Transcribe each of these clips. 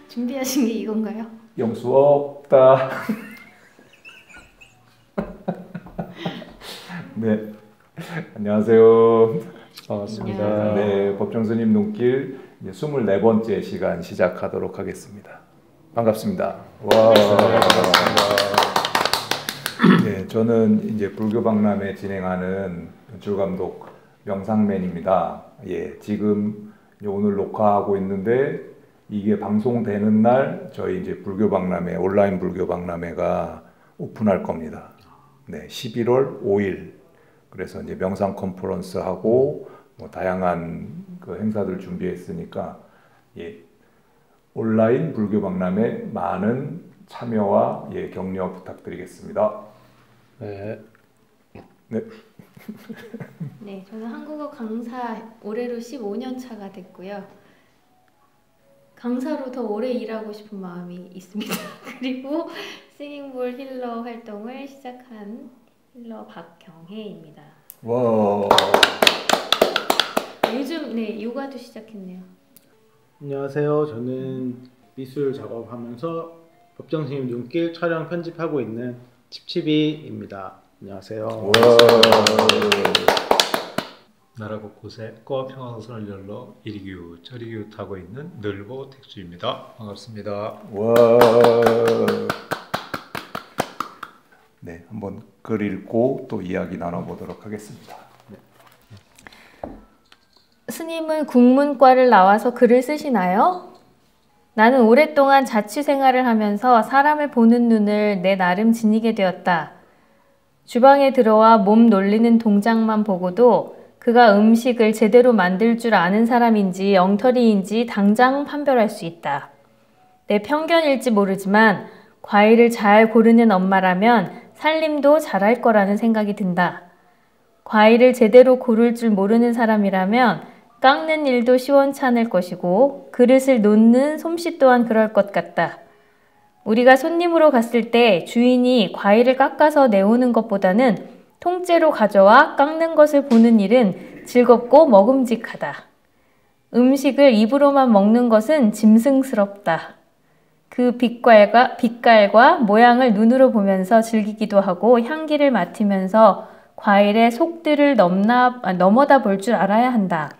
준비하신 게 이건가요? 영수 없다. 네, 안녕하세요. 반갑습니다. 네, 법정스님 눈길 이제 24번째 시간 시작하도록 하겠습니다. 반갑습니다. 와. 네, 저는 이제 불교 박람회 진행하는 연출감독 명상맨입니다. 예, 지금 오늘 녹화하고 있는데 이게 방송되는 날 저희 이제 불교 박람회, 온라인 불교 박람회가 오픈할 겁니다. 네, 11월 5일. 그래서 이제 명상 컨퍼런스 하고 뭐 다양한 그 행사들 준비했으니까 예, 온라인 불교 박람회 많은 참여와 예, 격려 부탁드리겠습니다. 네. 네. 네, 저는 한국어 강사 올해로 15년 차가 됐고요. 강사로 더 오래 일하고 싶은 마음이 있습니다. 그리고 싱잉볼 힐러 활동을 시작한 힐러 박경혜입니다. 와. 요즘 네 요가도 시작했네요. 안녕하세요. 저는 미술 작업하면서 법정스님 눈길 촬영 편집하고 있는 칩칩이입니다. 안녕하세요. 와. 나라 곳곳에 꽃 평화선을 열러 이리규 저리규 타고 있는 늘보 택주입니다. 반갑습니다. 와. 네, 한번 글 읽고 또 이야기 나눠보도록 하겠습니다. 스님은 국문과를 나와서 글을 쓰시나요? 나는 오랫동안 자취 생활을 하면서 사람을 보는 눈을 내 나름 지니게 되었다. 주방에 들어와 몸 놀리는 동작만 보고도 그가 음식을 제대로 만들 줄 아는 사람인지 엉터리인지 당장 판별할 수 있다. 내 편견일지 모르지만 과일을 잘 고르는 엄마라면 살림도 잘할 거라는 생각이 든다. 과일을 제대로 고를 줄 모르는 사람이라면 깎는 일도 시원찮을 것이고 그릇을 놓는 솜씨 또한 그럴 것 같다. 우리가 손님으로 갔을 때 주인이 과일을 깎아서 내오는 것보다는 통째로 가져와 깎는 것을 보는 일은 즐겁고 먹음직하다. 음식을 입으로만 먹는 것은 짐승스럽다. 그 빛깔과 모양을 눈으로 보면서 즐기기도 하고 향기를 맡으면서 과일의 속들을 넘어다 볼 줄 알아야 한다.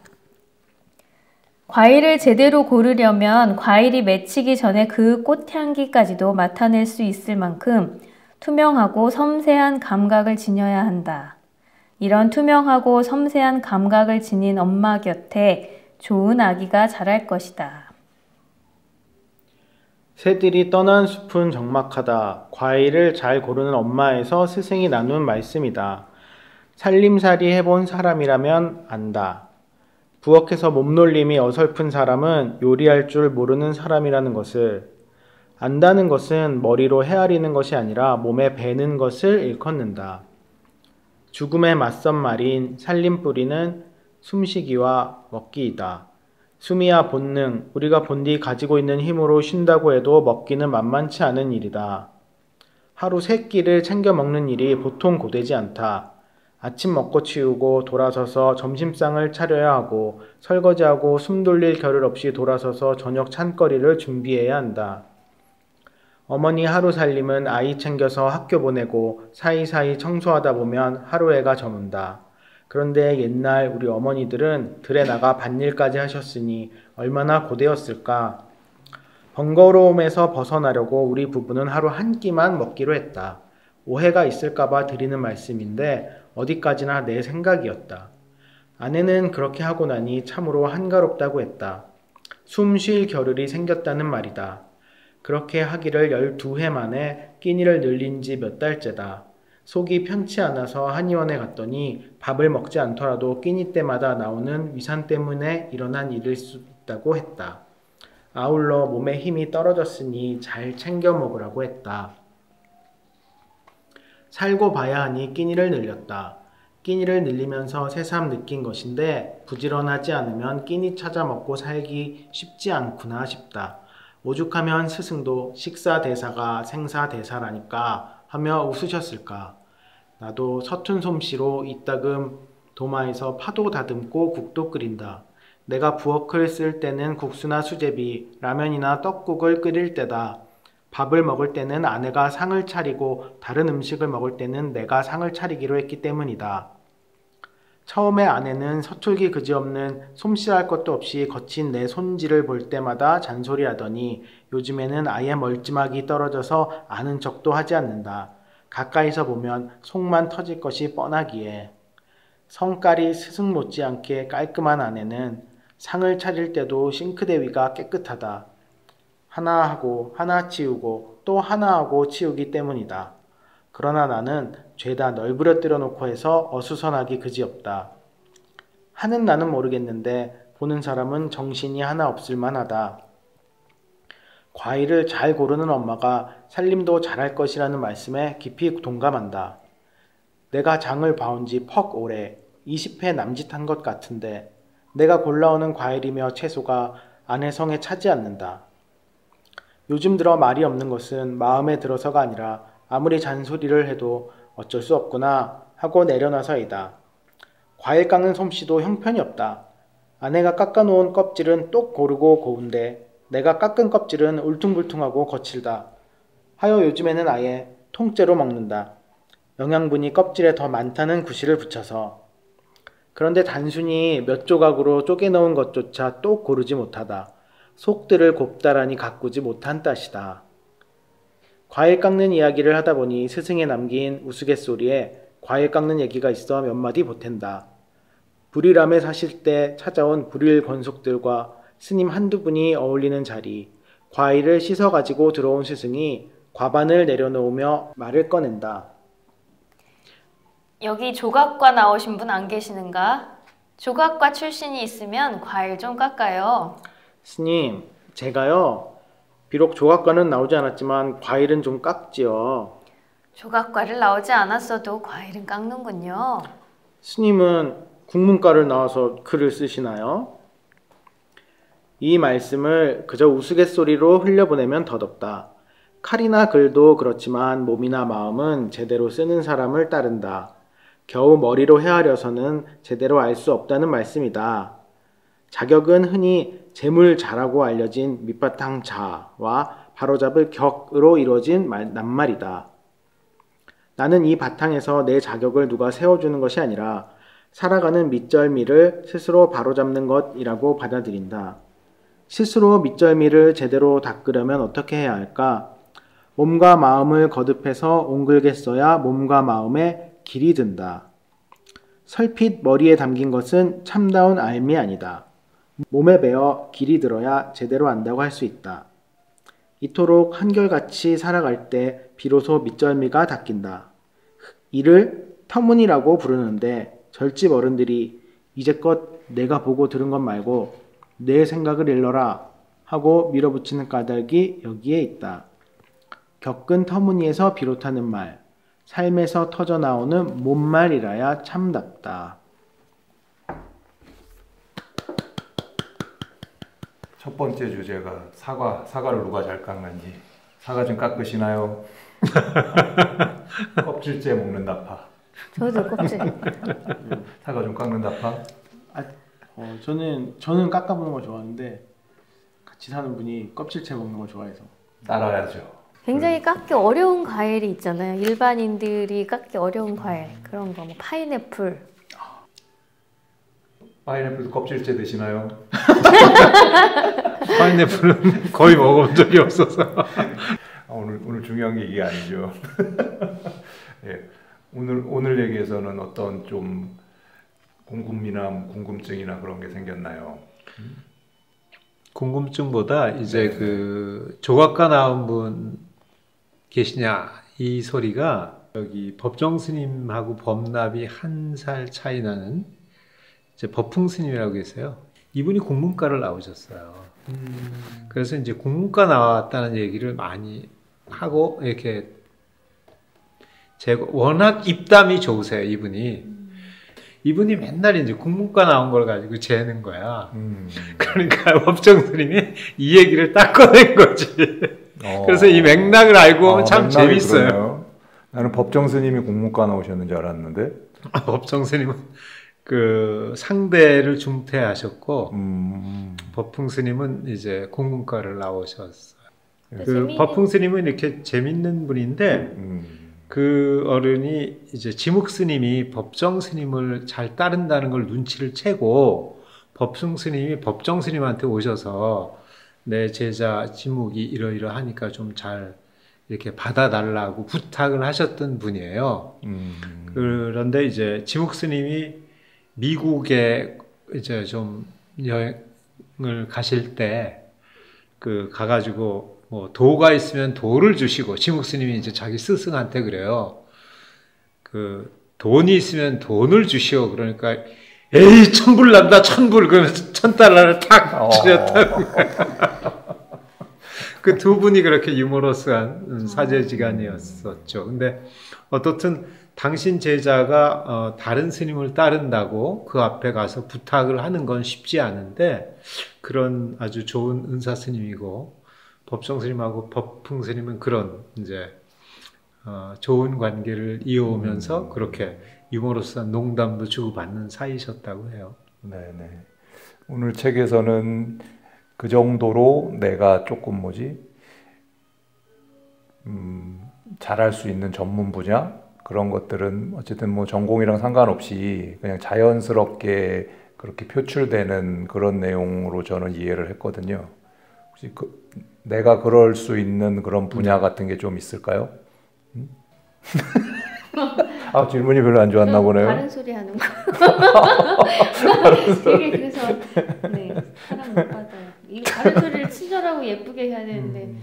과일을 제대로 고르려면 과일이 맺히기 전에 그 꽃향기까지도 맡아낼 수 있을 만큼 투명하고 섬세한 감각을 지녀야 한다. 이런 투명하고 섬세한 감각을 지닌 엄마 곁에 좋은 아기가 자랄 것이다. 새들이 떠난 숲은 적막하다. 과일을 잘 고르는 엄마에서 스승이 나눈 말씀이다. 살림살이 해본 사람이라면 안다. 부엌에서 몸놀림이 어설픈 사람은 요리할 줄 모르는 사람이라는 것을. 안다는 것은 머리로 헤아리는 것이 아니라 몸에 배는 것을 일컫는다. 죽음에 맞선 말인 살림뿌리는 숨쉬기와 먹기이다. 숨이야 본능, 우리가 본디 가지고 있는 힘으로 쉰다고 해도 먹기는 만만치 않은 일이다. 하루 3끼를 챙겨 먹는 일이 보통 고되지 않다. 아침 먹고 치우고 돌아서서 점심상을 차려야 하고 설거지하고 숨 돌릴 겨를 없이 돌아서서 저녁 찬거리를 준비해야 한다. 어머니 하루 살림은 아이 챙겨서 학교 보내고 사이사이 청소하다 보면 하루해가 저문다. 그런데 옛날 우리 어머니들은 들에 나가 밭일까지 하셨으니 얼마나 고되었을까. 번거로움에서 벗어나려고 우리 부부는 하루 한 끼만 먹기로 했다. 오해가 있을까봐 드리는 말씀인데 어디까지나 내 생각이었다. 아내는 그렇게 하고 나니 참으로 한가롭다고 했다. 숨 쉴 겨를이 생겼다는 말이다. 그렇게 하기를 12해 만에 끼니를 늘린 지 몇 달째다. 속이 편치 않아서 한의원에 갔더니 밥을 먹지 않더라도 끼니 때마다 나오는 위산 때문에 일어난 일일 수 있다고 했다. 아울러 몸에 힘이 떨어졌으니 잘 챙겨 먹으라고 했다. 살고 봐야 하니 끼니를 늘렸다. 끼니를 늘리면서 새삼 느낀 것인데 부지런하지 않으면 끼니 찾아 먹고 살기 쉽지 않구나 싶다. 오죽하면 스승도 식사대사가 생사대사라니까 하며 웃으셨을까. 나도 서툰 솜씨로 이따금 도마에서 파도 다듬고 국도 끓인다. 내가 부엌을 쓸 때는 국수나 수제비, 라면이나 떡국을 끓일 때다. 밥을 먹을 때는 아내가 상을 차리고 다른 음식을 먹을 때는 내가 상을 차리기로 했기 때문이다. 처음에 아내는 서툴기 그지없는 솜씨할 것도 없이 거친 내 손질을 볼 때마다 잔소리하더니 요즘에는 아예 멀찌마기 떨어져서 아는 척도 하지 않는다. 가까이서 보면 속만 터질 것이 뻔하기에. 성깔이 스승 못지않게 깔끔한 아내는 상을 차릴 때도 싱크대 위가 깨끗하다. 하나 하고 하나 치우고 또 하나 하고 치우기 때문이다. 그러나 나는 죄다 널브러뜨려 놓고 해서 어수선하기 그지없다. 하는 나는 모르겠는데 보는 사람은 정신이 하나 없을 만하다. 과일을 잘 고르는 엄마가 살림도 잘할 것이라는 말씀에 깊이 동감한다. 내가 장을 봐온 지 퍽 오래 20회 남짓한 것 같은데 내가 골라오는 과일이며 채소가 아내 성에 차지 않는다. 요즘 들어 말이 없는 것은 마음에 들어서가 아니라 아무리 잔소리를 해도 어쩔 수 없구나 하고 내려놔서이다. 과일 깎는 솜씨도 형편이 없다. 아내가 깎아놓은 껍질은 똑 고르고 고운데 내가 깎은 껍질은 울퉁불퉁하고 거칠다. 하여 요즘에는 아예 통째로 먹는다. 영양분이 껍질에 더 많다는 구실을 붙여서. 그런데 단순히 몇 조각으로 쪼개놓은 것조차 똑 고르지 못하다. 속들을 곱다란히 가꾸지 못한 따시다. 과일 깎는 이야기를 하다 보니 스승에 남긴 우스갯소리에 과일 깎는 얘기가 있어 몇 마디 보탠다. 불일암에 사실 때 찾아온 불일 권속들과 스님 한두 분이 어울리는 자리, 과일을 씻어가지고 들어온 스승이 과반을 내려놓으며 말을 꺼낸다. 여기 조각과 나오신 분 안 계시는가? 조각과 출신이 있으면 과일 좀 깎아요. 스님, 제가요, 비록 조각과는 나오지 않았지만 과일은 좀 깎지요. 조각과를 나오지 않았어도 과일은 깎는군요. 스님은 국문과를 나와서 글을 쓰시나요? 이 말씀을 그저 우스갯소리로 흘려보내면 덧없다. 칼이나 글도 그렇지만 몸이나 마음은 제대로 쓰는 사람을 따른다. 겨우 머리로 헤아려서는 제대로 알 수 없다는 말씀이다. 자격은 흔히 재물 자라고 알려진 밑바탕 자와 바로잡을 격으로 이루어진 낱말이다. 나는 이 바탕에서 내 자격을 누가 세워주는 것이 아니라 살아가는 밑절미를 스스로 바로잡는 것이라고 받아들인다. 스스로 밑절미를 제대로 닦으려면 어떻게 해야 할까? 몸과 마음을 거듭해서 옹글게 써야 몸과 마음에 길이 든다. 설핏 머리에 담긴 것은 참다운 알미 아니다. 몸에 배어 길이 들어야 제대로 안다고 할 수 있다. 이토록 한결같이 살아갈 때 비로소 밑절미가 닦인다. 이를 터무니라고 부르는데 절집 어른들이 이제껏 내가 보고 들은 것 말고 내 생각을 일러라 하고 밀어붙이는 까닭이 여기에 있다. 겪은 터무니에서 비롯하는 말, 삶에서 터져나오는 못말이라야 참답다. 첫 번째 주제가 사과를 누가 잘 깎는지. 사과 좀 깎으시나요? 껍질째 먹는다 파. 저도 껍질. 사과 좀 깎는다 파. 저는 깎아보는 거 좋아하는데 같이 사는 분이 껍질째 먹는 거 좋아해서 따라야죠. 굉장히 깎기 어려운 과일이 있잖아요. 일반인들이 깎기 어려운 과일. 그런 거, 뭐 파인애플. 파인애플도 껍질째 드시나요? 파인애플은 거의 먹어본 적이 없어서. 오늘 중요한 게 이게 아니죠. 예, 오늘 얘기에서는 어떤 좀 궁금증이나 그런 게 생겼나요? 궁금증보다 이제 그 조각가 나온 분 계시냐 이 소리가 여기 법정 스님하고 법납이 1살 차이 나는 이제 법풍 스님이라고 계세요. 이분이 국문과를 나오셨어요. 그래서 이제 국문과 나왔다는 얘기를 많이 하고 이렇게 워낙 입담이 좋으세요, 이분이 맨날 이제 국문과 나온 걸 가지고 재는 거야. 그러니까 법정 스님이 이 얘기를 딱 꺼낸 거지. 그래서 이 맥락을 알고 보면 참 재밌어요. 그러네요. 나는 법정 스님이 국문과 나오셨는 줄 알았는데. 법정 스님은 그 상대를 중퇴하셨고 법풍 스님은 이제 공문과를 나오셨어요. 그 법풍 스님은 이렇게 재밌는 분인데 그 어른이 이제 지묵 스님이 법정 스님을 잘 따른다는 걸 눈치를 채고 법풍 스님이 법정 스님한테 오셔서 내 제자 지묵이 이러이러하니까 좀 잘 이렇게 받아달라고 부탁을 하셨던 분이에요. 그런데 이제 지묵 스님이 미국에 이제 좀 여행을 가실 때 그 가가지고 뭐 도가 있으면 도를 주시고 지묵 스님이 이제 자기 스승한테 그래요. 그 돈이 있으면 돈을 주시오. 그러니까 에이 천불 난다 천불 그러면서 $1000를 탁 주셨다는 거예요. 그 두 분이 그렇게 유머러스한 사제지간이었었죠. 근데 어떻든 당신 제자가 다른 스님을 따른다고 그 앞에 가서 부탁을 하는 건 쉽지 않은데 그런 아주 좋은 은사 스님이고 법정 스님하고 법풍 스님은 그런 이제 좋은 관계를 이어오면서 그렇게 유머러스한 농담도 주고받는 사이셨다고 해요. 네네. 오늘 책에서는 그 정도로 내가 조금 잘할 수 있는 전문 분야 그런 것들은 어쨌든 뭐 전공이랑 상관없이 그냥 자연스럽게 그렇게 표출되는 그런 내용으로 저는 이해를 했거든요. 혹시 내가 그럴 수 있는 그런 분야 같은 게 좀 있을까요? 아, 질문이 별로 안 좋았나 보네요. 다른 소리 하는 거. 되게 그래서 네, 사람 못 받아요. 이 다른 소리를 친절하고 예쁘게 해야 되는데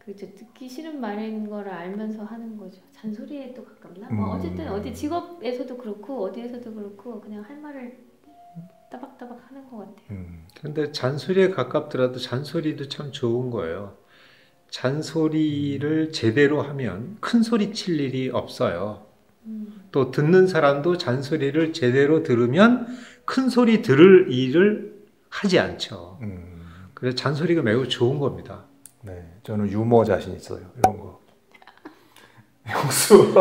그저 듣기 싫은 말인 거를 알면서 하는 거죠. 잔소리에 또 가깝나? 뭐 어쨌든 어디 직업에서도 그렇고 어디에서도 그렇고 그냥 할 말을 따박따박 하는 것 같아요. 그런데 잔소리에 가깝더라도 잔소리도 참 좋은 거예요. 잔소리를 제대로 하면 큰 소리 칠 일이 없어요. 또 듣는 사람도 잔소리를 제대로 들으면 큰 소리 들을 일을 하지 않죠. 그래서 잔소리가 매우 좋은 겁니다. 네, 저는 유머 자신 있어요. 이런 거. 형수.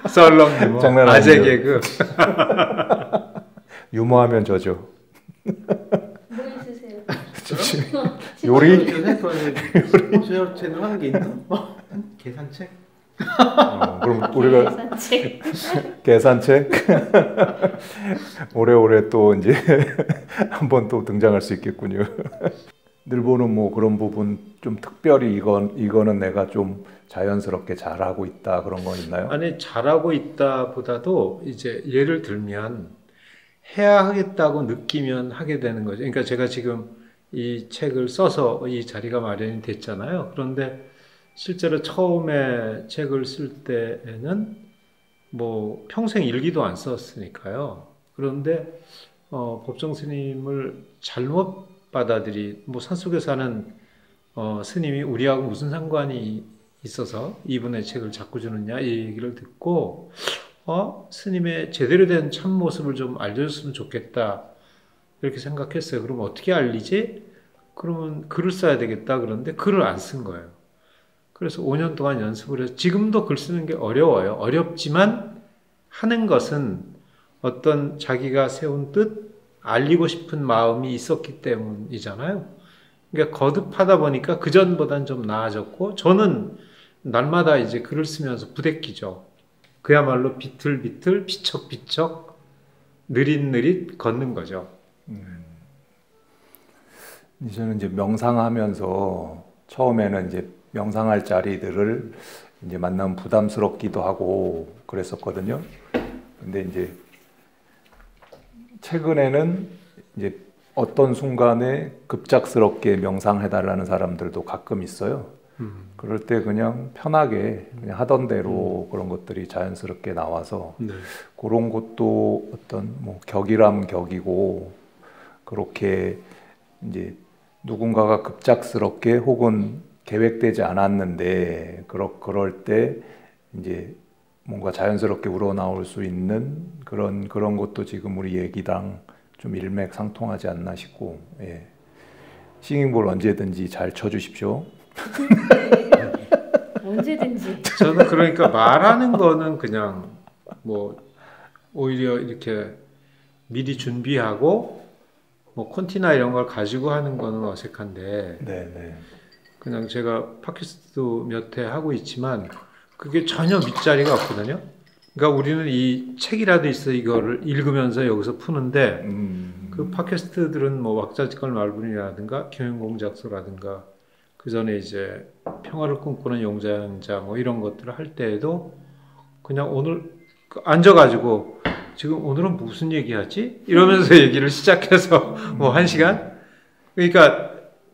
썰렁 유머. 장난 아재 아니에요. 개그. 유머하면 저죠. 뭐 있으세요? 요리? 제가 제대로 하는 게 있나? 계산책? 그럼 우리가 계산책 오래오래 또 이제 한번 또 등장할 수 있겠군요. 늘보는 뭐 그런 부분 좀 특별히 이거는 내가 좀 자연스럽게 잘하고 있다 그런 거 있나요? 아니 잘하고 있다보다도 이제 예를 들면 해야 하겠다고 느끼면 하게 되는 거죠. 그러니까 제가 지금 이 책을 써서 이 자리가 마련이 됐잖아요. 그런데 실제로 처음에 책을 쓸 때에는 뭐 평생 일기도 안 썼으니까요. 그런데 법정 스님을 잘못 뭐 산속에 사는 스님이 우리하고 무슨 상관이 있어서 이분의 책을 자꾸 주느냐 이 얘기를 듣고 스님의 제대로 된 참모습을 좀 알려줬으면 좋겠다 이렇게 생각했어요. 그럼 어떻게 알리지? 그러면 글을 써야 되겠다. 그런데 글을 안 쓴 거예요. 그래서 5년 동안 연습을 해서 지금도 글 쓰는 게 어려워요. 어렵지만 하는 것은 어떤 자기가 세운 뜻, 알리고 싶은 마음이 있었기 때문이잖아요. 그러니까 거듭하다 보니까 그전보단 좀 나아졌고 저는 날마다 이제 글을 쓰면서 부대끼죠. 그야말로 비틀비틀, 비척비척, 느릿느릿 걷는 거죠. 저는 이제 명상하면서 처음에는 이제 명상할 자리들을 이제 만나면 부담스럽기도 하고 그랬었거든요. 근데 이제 최근에는 이제 어떤 순간에 급작스럽게 명상해달라는 사람들도 가끔 있어요. 그럴 때 그냥 편하게 그냥 하던 대로 그런 것들이 자연스럽게 나와서 그런 것도 어떤 뭐 격이라면 격이고 그렇게 이제 누군가가 급작스럽게 혹은 계획되지 않았는데 그럴 때 이제 뭔가 자연스럽게 우러나올 수 있는 그런 것도 지금 우리 얘기랑 좀 일맥상통하지 않나 싶고, 예. 싱잉볼 언제든지 잘 쳐주십시오. 언제든지. 저는 그러니까 말하는 거는 그냥 뭐 오히려 이렇게 미리 준비하고 뭐 콘티나 이런 걸 가지고 하는 거는 어색한데 네네. 그냥 제가 팟캐스트도 몇 회 하고 있지만 그게 전혀 밑자리가 없거든요. 그러니까 우리는 이 책이라도 있어 이거를 읽으면서 여기서 푸는데 그 팟캐스트들은 뭐 왁자지껄 말뿐이라든가 경영공작소라든가 그 전에 이제 평화를 꿈꾸는 용자양자 뭐 이런 것들을 할 때에도 그냥 오늘 앉아가지고 지금 오늘은 무슨 얘기하지? 이러면서 얘기를 시작해서 뭐 1시간? 그러니까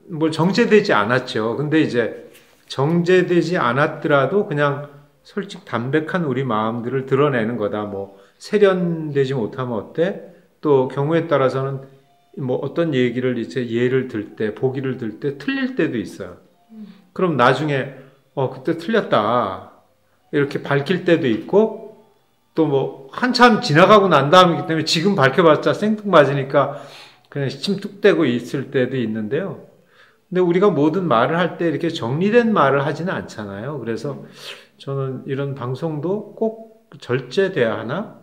뭐 정제되지 않았죠. 근데 이제 정제되지 않았더라도 그냥 솔직 담백한 우리 마음들을 드러내는 거다. 뭐 세련되지 못하면 어때? 또 경우에 따라서는 뭐 어떤 얘기를 이제 예를 들 때, 보기를 들 때 틀릴 때도 있어요. 그럼 나중에 그때 틀렸다. 이렇게 밝힐 때도 있고 또 뭐 한참 지나가고 난 다음이기 때문에 지금 밝혀봤자 생뚱맞으니까 그냥 침툭대고 있을 때도 있는데요. 근데 우리가 모든 말을 할 때 이렇게 정리된 말을 하지는 않잖아요. 그래서 저는 이런 방송도 꼭 절제돼야 하나?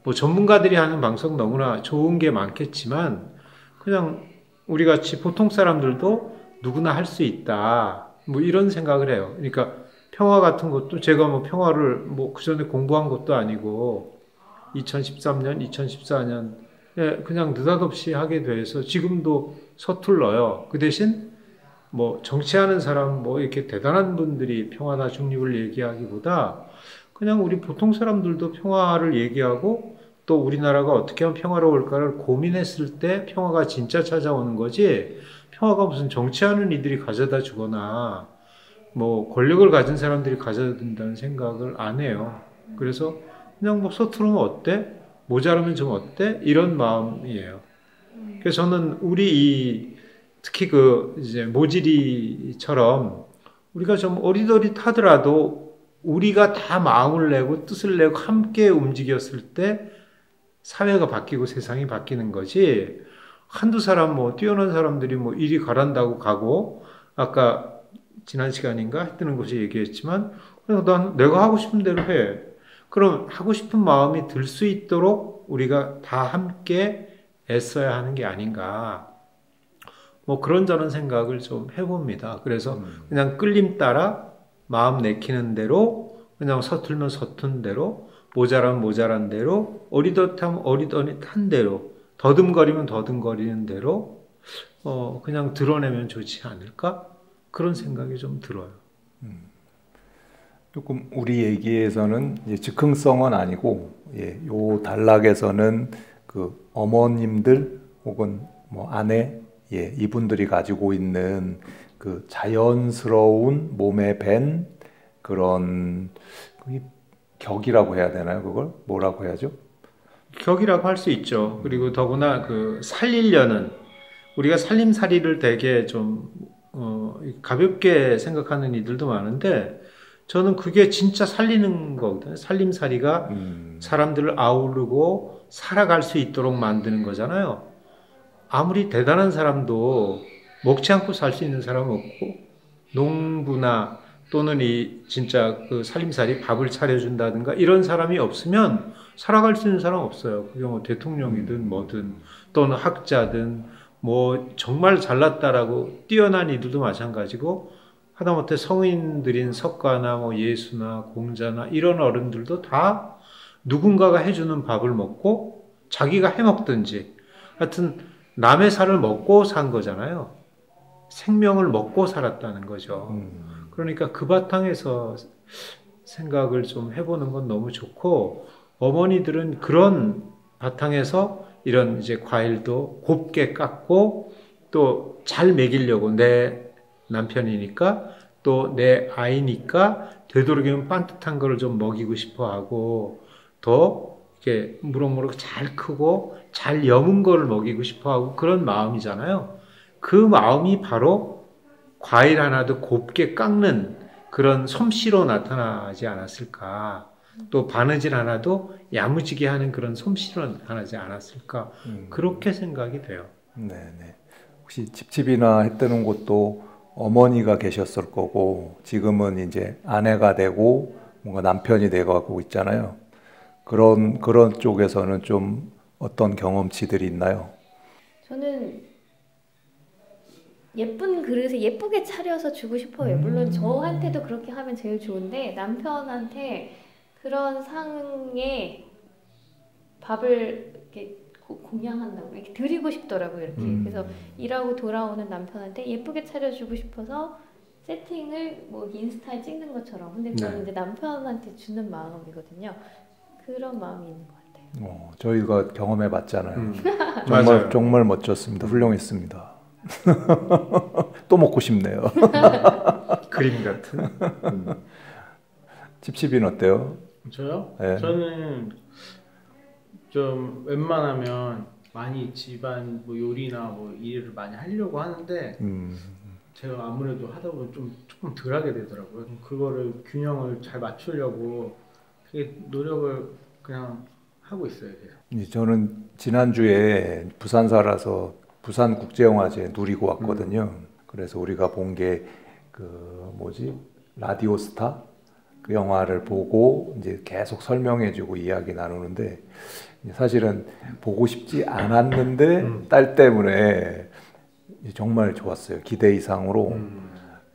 뭐 전문가들이 하는 방송 너무나 좋은 게 많겠지만 그냥 우리 같이 보통 사람들도 누구나 할 수 있다. 뭐 이런 생각을 해요. 그러니까 평화 같은 것도 제가 뭐 평화를 뭐 그전에 공부한 것도 아니고 2013년, 2014년 그냥 느닷없이 하게 돼서 지금도 서툴러요. 그 대신 뭐 정치하는 사람 뭐 이렇게 대단한 분들이 평화나 중립을 얘기하기보다 그냥 우리 보통 사람들도 평화를 얘기하고 또 우리나라가 어떻게 하면 평화로울까를 고민했을 때 평화가 진짜 찾아오는 거지 평화가 무슨 정치하는 이들이 가져다 주거나 뭐 권력을 가진 사람들이 가져다 준다는 생각을 안 해요. 그래서 그냥 뭐 서투르면 어때? 모자라면 좀 어때? 이런 마음이에요. 그래서 저는 특히 이제 모질이처럼 우리가 좀 어리더릿하더라도 우리가 다 마음을 내고 뜻을 내고 함께 움직였을 때 사회가 바뀌고 세상이 바뀌는 거지 한두 사람 뭐 뛰어난 사람들이 뭐 이리 가란다고 가고 아까 지난 시간인가 했던 곳이 얘기했지만 난 내가 하고 싶은 대로 해. 그럼 하고 싶은 마음이 들 수 있도록 우리가 다 함께 애써야 하는 게 아닌가. 뭐 그런저런 생각을 좀 해봅니다. 그래서 그냥 끌림 따라 마음 내키는 대로 그냥 서툴면 서툰 대로 모자라면 모자란 대로 어리덧하면 어리덧한 대로 더듬거리면 더듬거리는 대로 그냥 드러내면 좋지 않을까? 그런 생각이 좀 들어요. 조금 우리 얘기에서는 이제 즉흥성은 아니고 요 단락에서는 그 어머님들 혹은 뭐 아내 이분들이 가지고 있는 그 자연스러운 몸에 밴 그런 격이라고 해야 되나요? 그걸 뭐라고 해야죠? 격이라고 할 수 있죠. 그리고 더구나 살리려는 우리가 살림살이를 되게 좀 가볍게 생각하는 이들도 많은데 저는 그게 진짜 살리는 거거든요. 살림살이가 사람들을 아우르고 살아갈 수 있도록 만드는 거잖아요. 아무리 대단한 사람도 먹지 않고 살 수 있는 사람은 없고 농부나 또는 진짜 살림살이 밥을 차려준다든가 이런 사람이 없으면 살아갈 수 있는 사람 없어요. 그게 뭐 대통령이든 뭐든 또는 학자든 뭐 정말 잘났다라고 뛰어난 이들도 마찬가지고 하다못해 성인들인 석가나 뭐 예수나 공자나 이런 어른들도 다 누군가가 해주는 밥을 먹고 자기가 해먹든지 하여튼 남의 살을 먹고 산 거잖아요. 생명을 먹고 살았다는 거죠. 그러니까 그 바탕에서 생각을 좀 해보는 건 너무 좋고 어머니들은 그런 바탕에서 이런 이제 과일도 곱게 깎고 또 잘 먹이려고 내 남편이니까 또 내 아이니까 되도록이면 반듯한 거를 좀 먹이고 싶어 하고 더 이렇게 무럭무럭 잘 크고 잘 여문 거를 먹이고 싶어 하고 그런 마음이잖아요. 그 마음이 바로 과일 하나도 곱게 깎는 그런 솜씨로 나타나지 않았을까. 또 바느질 하나도 야무지게 하는 그런 솜씨로 나타나지 않았을까. 그렇게 생각이 돼요. 네네. 혹시 집집이나 했다는 곳도 어머니가 계셨을 거고 지금은 이제 아내가 되고 뭔가 남편이 되고 있잖아요. 그런 쪽에서는 좀 어떤 경험치들이 있나요? 저는 예쁜 그릇에 예쁘게 차려서 주고 싶어요. 물론 저한테도 그렇게 하면 제일 좋은데 남편한테 그런 상에 밥을 이렇게 공양한다고 이렇게 드리고 싶더라고요. 이렇게 그래서 일하고 돌아오는 남편한테 예쁘게 차려주고 싶어서 세팅을 뭐 인스타에 찍는 것처럼. 근데 그건 네. 이제 남편한테 주는 마음이거든요. 그런 마음이 있는 것 같아요. 저희가 경험해 봤잖아요. 맞아요. 정말 멋졌습니다. 훌륭했습니다. 또 먹고 싶네요. 그림 같은. 칩칩이는 어때요? 저요? 네. 저는 좀 웬만하면 많이 집안 뭐 요리나 뭐 일을 많이 하려고 하는데 제가 아무래도 하다 보면 조금 덜 하게 되더라고요. 그거를 균형을 잘 맞추려고 되게 노력을 그냥 하고 있어요. 계속. 저는 지난주에 부산 살아서 부산국제영화제 누리고 왔거든요. 그래서 우리가 본 게 그 뭐지? 라디오스타? 그 영화를 보고 이제 계속 설명해주고 이야기 나누는데 사실은 보고 싶지 않았는데 딸 때문에 정말 좋았어요. 기대 이상으로.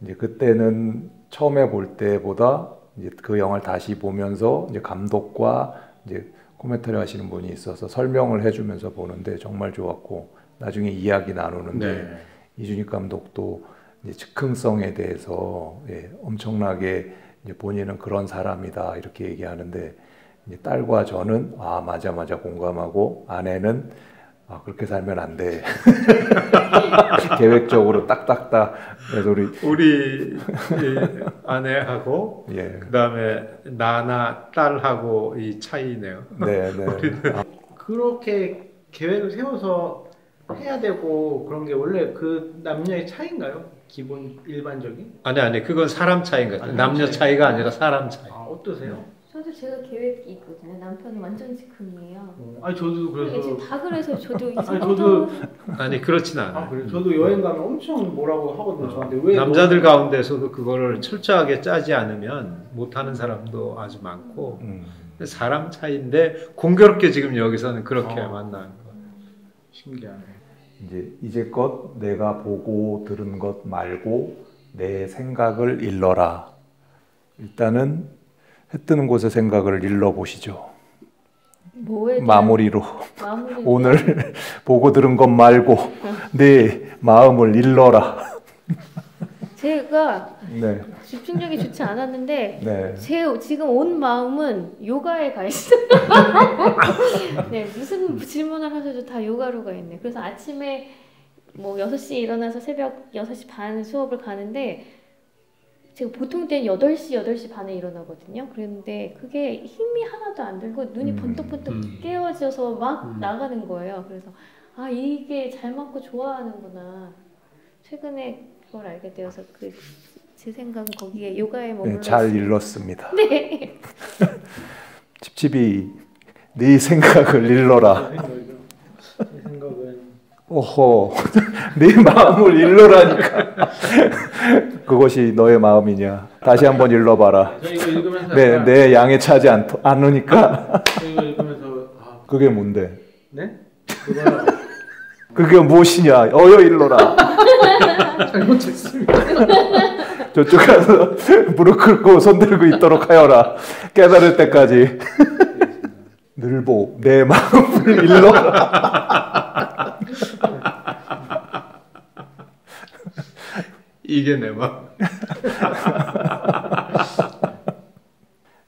이제 그때는 처음에 볼 때보다 이제 그 영화를 다시 보면서 이제 감독과 이제 코멘터리 하시는 분이 있어서 설명을 해주면서 보는데 정말 좋았고 나중에 이야기 나누는데 이준익 감독도 이제 즉흥성에 대해서 엄청나게 이제 본인은 그런 사람이다 이렇게 얘기하는데 이제 딸과 저는 맞아 공감하고 아내는 그렇게 살면 안 돼. 계획적으로 딱딱딱. 그래서 우리 아내하고 그다음에 나나 딸하고 이 차이네요. 네. 그렇게 계획을 세워서 해야 되고 그런 게 원래 그 남녀의 차이인가요? 기본 일반적인? 아니 그건 사람 차이인 것 같아요. 남녀 차이가 아니라 사람 차이. 어떠세요? 저도 제가 계획이 있거든요. 남편은 완전 즉흥이에요. 아니 저도 그래서 지금 다 그래서 저도 이 아니 그렇진 않아요. 그래 저도 여행 가면 엄청 뭐라고 하거든요. 저한테 왜 남자들 가운데서도 그거를 철저하게 짜지 않으면 못하는 사람도 아주 많고 사람 차이인데 공교롭게 지금 여기서는 그렇게 만나는 거예요. 신기하네. 이제껏 내가 보고 들은 것 말고 내 생각을 일러라. 일단은 해 뜨는 곳의 생각을 일러 보시죠. 마무리로 오늘 보고 들은 것 말고 내 마음을 일러라. 제가 집중력이 좋지 않았는데 제 지금 온 마음은 요가에 가 있어요. 네, 무슨 질문을 하셔도 다 요가로 가 있네. 그래서 아침에 뭐 6시에 일어나서 새벽 6시 반 수업을 가는데 제가 보통 때는 8시 반에 일어나거든요. 그런데 그게 힘이 하나도 안 들고 눈이 번뜩번뜩 깨어져서 막 나가는 거예요. 그래서 이게 잘 맞고 좋아하는구나. 최근에 그걸 알게 되어서 제 생각은 거기에 요가에 머물러 잘 일렀습니다. 네. 칩칩이 네 생각을 일러라. 제 생각은 오호, 네 마음을 일러라니까. 그것이 너의 마음이냐? 다시 한번 일러봐라. 저 이거 읽으면서 내 양에 차지 않으니까. 이거 읽으면서 그게 뭔데? 네? 그거요. 그게 무엇이냐? 일러라. 잘못했습니다. 저쪽 가서 무릎 꿇고 손 들고 있도록 하여라. 깨달을 때까지. 늘보 내 마음을 일러라. 이게 내 마음.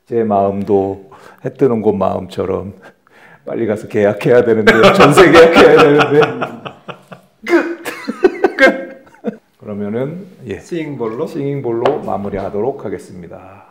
제 마음도 해 뜨는 곳 마음처럼 빨리 가서 계약해야 되는데 전세 계약해야 되는데 끝. 그러면은 싱잉볼로 마무리하도록 하겠습니다.